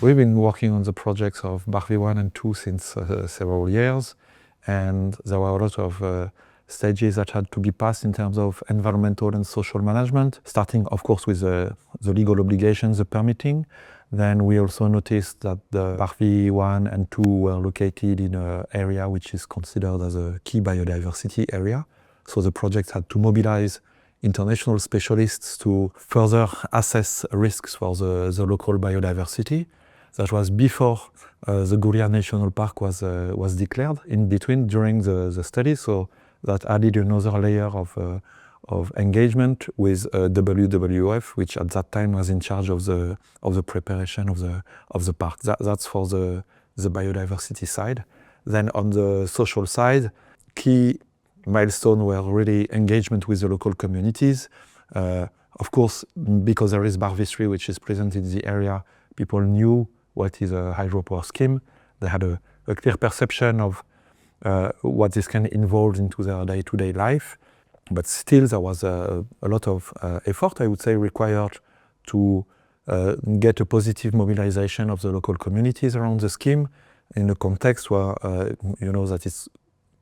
We've been working on the projects of Bakhvi 1 and 2 since several years, and there were a lot of stages that had to be passed in terms of environmental and social management, starting of course with the legal obligations, the permitting. Then we also noticed that the Bakhvi 1 and 2 were located in an area which is considered as a key biodiversity area. So the project had to mobilize international specialists to further assess risks for the local biodiversity. That was before the Guria National Park was declared in between during the study. So that added another layer of engagement with WWF, which at that time was in charge of the preparation of the park. That's for the biodiversity side. Then on the social side, key milestones were really engagement with the local communities. Of course, because there is Bakhvi 3, which is present in the area, people knew what is a hydropower scheme. They had a clear perception of what this can involve into their day-to-day life. But still, there was a lot of effort, I would say, required to get a positive mobilization of the local communities around the scheme in a context where, that it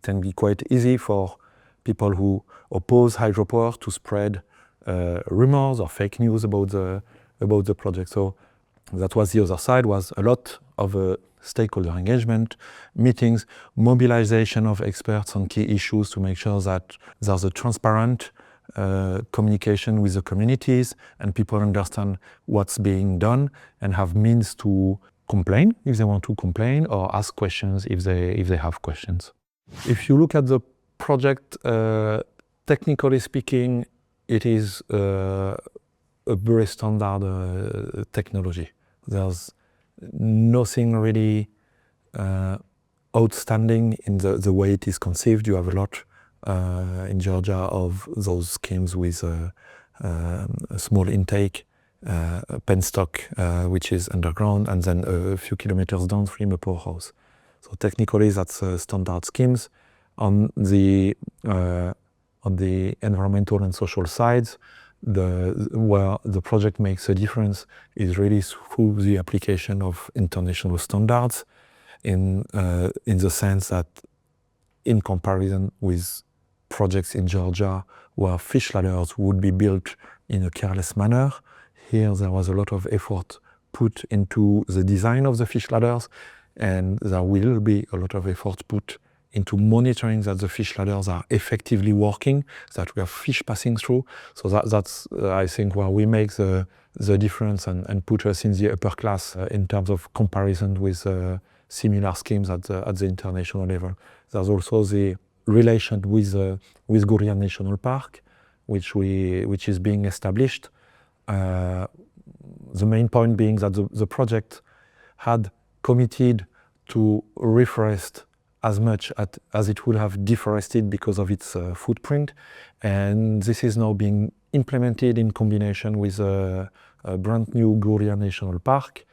can be quite easy for people who oppose hydropower to spread rumors or fake news about the project. So that was the other side, was a lot of stakeholder engagement, meetings, mobilization of experts on key issues to make sure that there's a transparent communication with the communities and people understand what's being done and have means to complain if they want to complain or ask questions if they have questions. If you look at the project, technically speaking, it is a very standard technology. There's nothing really outstanding in the way it is conceived. You have a lot in Georgia of those schemes with a small intake, a penstock which is underground, and then a few kilometers downstream a powerhouse. So technically that's standard schemes. On the environmental and social sides, where the project makes a difference is really through the application of international standards in the sense that in comparison with projects in Georgia where fish ladders would be built in a careless manner, here there was a lot of effort put into the design of the fish ladders, and there will be a lot of effort put into monitoring that the fish ladders are effectively working, that we have fish passing through. So that's I think, where we make the difference and put us in the upper class in terms of comparison with similar schemes at the international level. There's also the relation with Guria National Park, which is being established. The main point being that the project had committed to reforest as much as it would have deforested because of its footprint. And this is now being implemented in combination with a brand new Guria National Park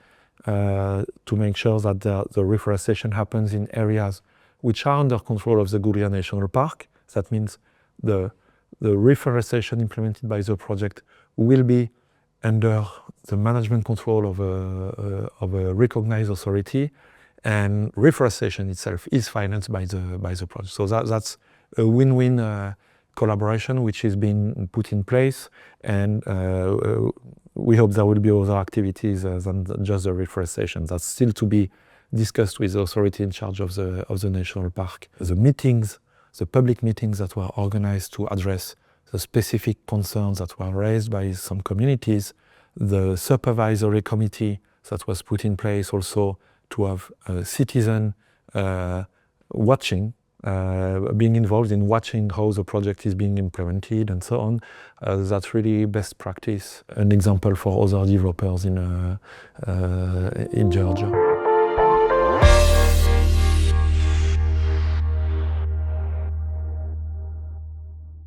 to make sure that the reforestation happens in areas which are under control of the Guria National Park. That means the reforestation implemented by the project will be under the management control of a recognized authority, and reforestation itself is financed by the project. So that's a win-win collaboration which is being put in place, and we hope there will be other activities than just the reforestation. That's still to be discussed with the authority in charge of the national park. The meetings, the public meetings that were organized to address the specific concerns that were raised by some communities, the supervisory committee that was put in place also to have a citizen watching, being involved in watching how the project is being implemented and so on. That's really best practice, an example for other developers in Georgia.